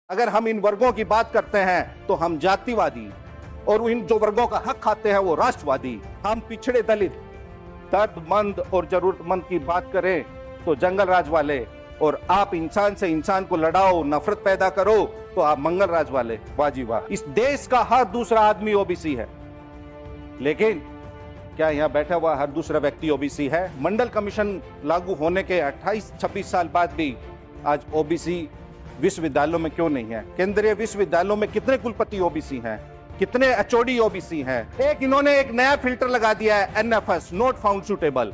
अगर हम इन वर्गों की बात करते हैं तो हम जातिवादी, और इन जो वर्गों का हक खाते हैं वो राष्ट्रवादी। हम पिछड़े दलित, दर्दमंद और जरूरतमंद की बात करें तो जंगल राज वाले, और आप इंसान से इंसान को लड़ाओ, नफरत पैदा करो तो आप मंगल राज वाले। वाह जी वाह। इस देश का हर दूसरा आदमी ओबीसी है, लेकिन क्या यहाँ बैठा हुआ हर दूसरा व्यक्ति ओबीसी है? मंडल कमीशन लागू होने के 28-26 साल बाद भी आज ओबीसी विश्वविद्यालयों में क्यों नहीं है? केंद्रीय विश्वविद्यालयों में कितने कुलपति ओबीसी हैं? कितने एचओडी ओबीसी हैं? इन्होंने एक नया फिल्टर लगा दिया है, एनएफएस, नॉट फाउंड सुटेबल।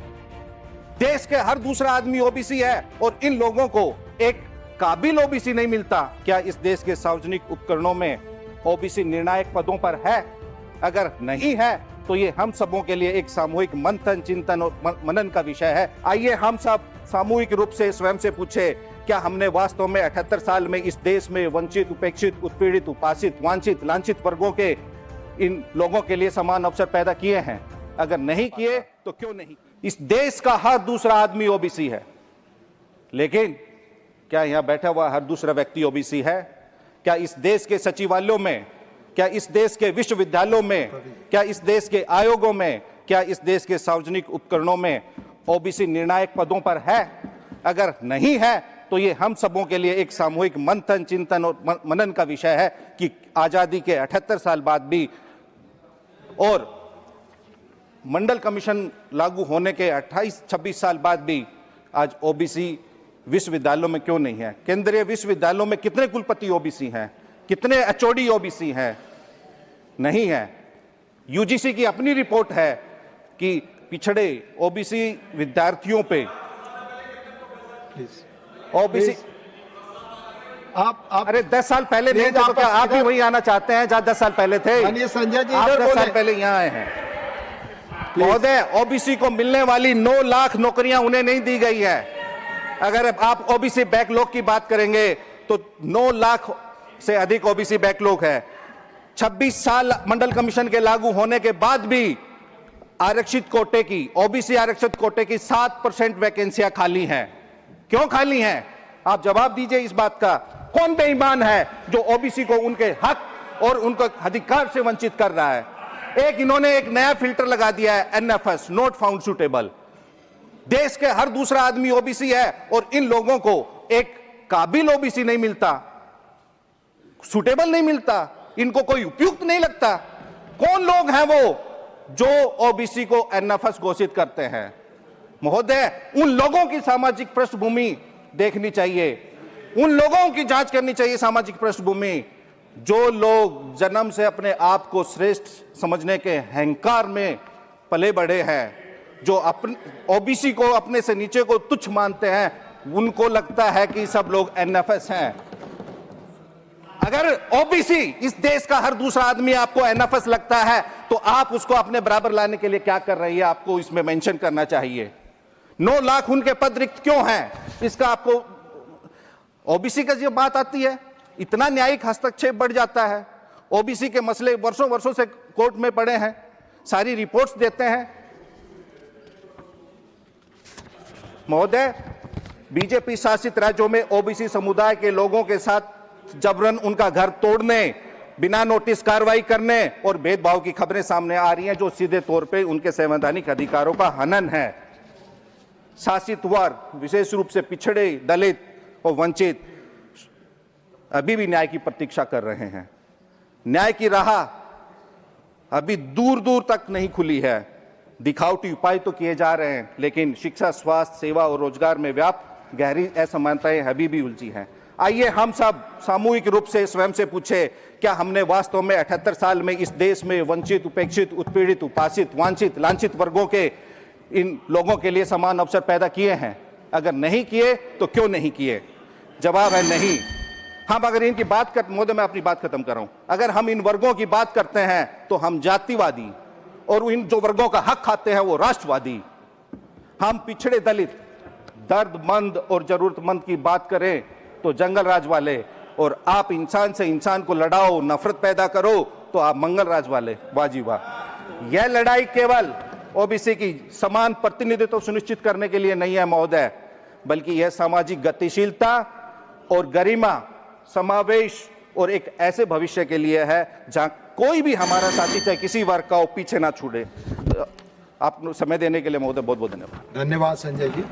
देश के हर दूसरा आदमी ओबीसी है और इन लोगों को एक काबिल ओबीसी नहीं मिलता। क्या इस देश के सार्वजनिक उपकरणों में ओबीसी निर्णायक पदों पर है? अगर नहीं है तो ये हम सबों के लिए एक सामूहिक मंथन, चिंतन और मनन का विषय है। आइए हम सब सामूहिक रूप से स्वयं से पूछे, क्या हमने वास्तव में 78 साल में इस देश में वंचित, उपेक्षित, उत्पीड़ित, उपासित, वांछित, लांछित वर्गों के इन लोगों के लिए समान अवसर पैदा किए हैं? अगर नहीं किए तो क्यों नहीं? इस देश का हर दूसरा आदमी ओबीसी है, लेकिन क्या यहाँ बैठा हुआ हर दूसरा व्यक्ति ओबीसी है? क्या इस देश के सचिवालयों में, क्या इस देश के विश्वविद्यालयों में, क्या इस देश के आयोगों में, क्या इस देश के सार्वजनिक उपकरणों में ओबीसी निर्णायक पदों पर है? अगर नहीं है तो ये हम सबों के लिए एक सामूहिक मंथन, चिंतन और मनन का विषय है कि आजादी के 78 साल बाद भी और मंडल कमीशन लागू होने के 28-26 साल बाद भी आज ओबीसी विश्वविद्यालयों में क्यों नहीं है? केंद्रीय विश्वविद्यालयों में कितने कुलपति ओबीसी हैं? कितने एचओडी ओबीसी हैं? नहीं है। यूजीसी की अपनी रिपोर्ट है कि पिछड़े ओबीसी विद्यार्थियों पे ओबीसी आप अरे 10 साल पहले नहीं थे तो क्या आप भी वही आना चाहते हैं जहां 10 साल पहले थे? संजय जी, आप 10 साल पहले यहाँ आए हैं। महोदय, ओबीसी को मिलने वाली 9 लाख नौकरियां उन्हें नहीं दी गई है। अगर आप ओबीसी बैकलॉग की बात करेंगे तो 9 लाख से अधिक ओबीसी बैकलॉग है। 26 साल मंडल कमीशन के लागू होने के बाद भी आरक्षित कोटे की, ओबीसी आरक्षित कोटे की 7% वैकेंसियां खाली हैं। क्यों खाली हैं? आप जवाब दीजिए इस बात का। कौन बेईमान है जो ओबीसी को उनके हक और उनके अधिकार से वंचित कर रहा है? इन्होंने एक नया फिल्टर लगा दिया है, एनएफएस, नॉट फाउंड सुटेबल। देश के हर दूसरा आदमी ओबीसी है और इन लोगों को एक काबिल ओबीसी नहीं मिलता, सुटेबल नहीं मिलता, इनको कोई उपयुक्त नहीं लगता। कौन लोग हैं वो जो ओबीसी को एनएफएस घोषित करते हैं? महोदय, उन लोगों की सामाजिक पृष्ठभूमि देखनी चाहिए, उन लोगों की जांच करनी चाहिए, सामाजिक पृष्ठभूमि जो लोग जन्म से अपने आप को श्रेष्ठ समझने के अहंकार में पले बढ़े हैं, जो अपने ओबीसी को अपने से नीचे को तुच्छ मानते हैं, उनको लगता है कि सब लोग एनएफएस हैं। अगर ओबीसी, इस देश का हर दूसरा आदमी आपको एनएफएस लगता है तो आप उसको अपने बराबर लाने के लिए क्या कर रही है, आपको इसमें मेंशन करना चाहिए। 9 लाख उनके पद रिक्त क्यों हैं? इसका आपको, ओबीसी का जब बात आती है इतना न्यायिक हस्तक्षेप बढ़ जाता है। ओबीसी के मसले वर्षों वर्षों से कोर्ट में पड़े हैं, सारी रिपोर्ट्स देते हैं। महोदय, बीजेपी शासित राज्यों में ओबीसी समुदाय के लोगों के साथ जबरन उनका घर तोड़ने, बिना नोटिस कार्रवाई करने और भेदभाव की खबरें सामने आ रही हैं, जो सीधे तौर पे उनके संवैधानिक अधिकारों का हनन है। शासित वर्ग, विशेष रूप से पिछड़े, दलित और वंचित, अभी भी न्याय की प्रतीक्षा कर रहे हैं। न्याय की राह अभी दूर दूर तक नहीं खुली है। दिखावटी उपाय तो किए जा रहे हैं, लेकिन शिक्षा, स्वास्थ्य, सेवा और रोजगार में व्याप्त गहरी असमानताएं अभी भी उलझी हैं। आइए हम सब सामूहिक रूप से स्वयं से पूछे, क्या हमने वास्तव में 78 साल में इस देश में वंचित, उपेक्षित, उत्पीड़ित, उपासित, वांछित, लांछित वर्गों के इन लोगों के लिए समान अवसर पैदा किए हैं? अगर नहीं किए तो क्यों नहीं किए? जवाब है नहीं। हम अगर इनकी बात कर, महोदय मैं अपनी बात खत्म कर रहा हूं, अगर हम इन वर्गों की बात करते हैं तो हम जातिवादी, और इन जो वर्गों का हक खाते हैं वो राष्ट्रवादी। हम पिछड़े दलित, दर्दमंद और जरूरतमंद की बात करें तो जंगल राज वाले, और आप इंसान से इंसान को लड़ाओ, नफरत पैदा करो तो आप मंगल राज वाले। वाह जी वाह। यह लड़ाई केवल ओबीसी की समान प्रतिनिधित्व सुनिश्चित करने के लिए नहीं है महोदय, बल्कि यह सामाजिक गतिशीलता और गरिमा समावेश और एक ऐसे भविष्य के लिए है जहां कोई भी हमारा साथी चाहे किसी वर्ग का हो पीछे ना छूटे। आप समय देने के लिए महोदय बहुत बहुत धन्यवाद। धन्यवाद संजय जी।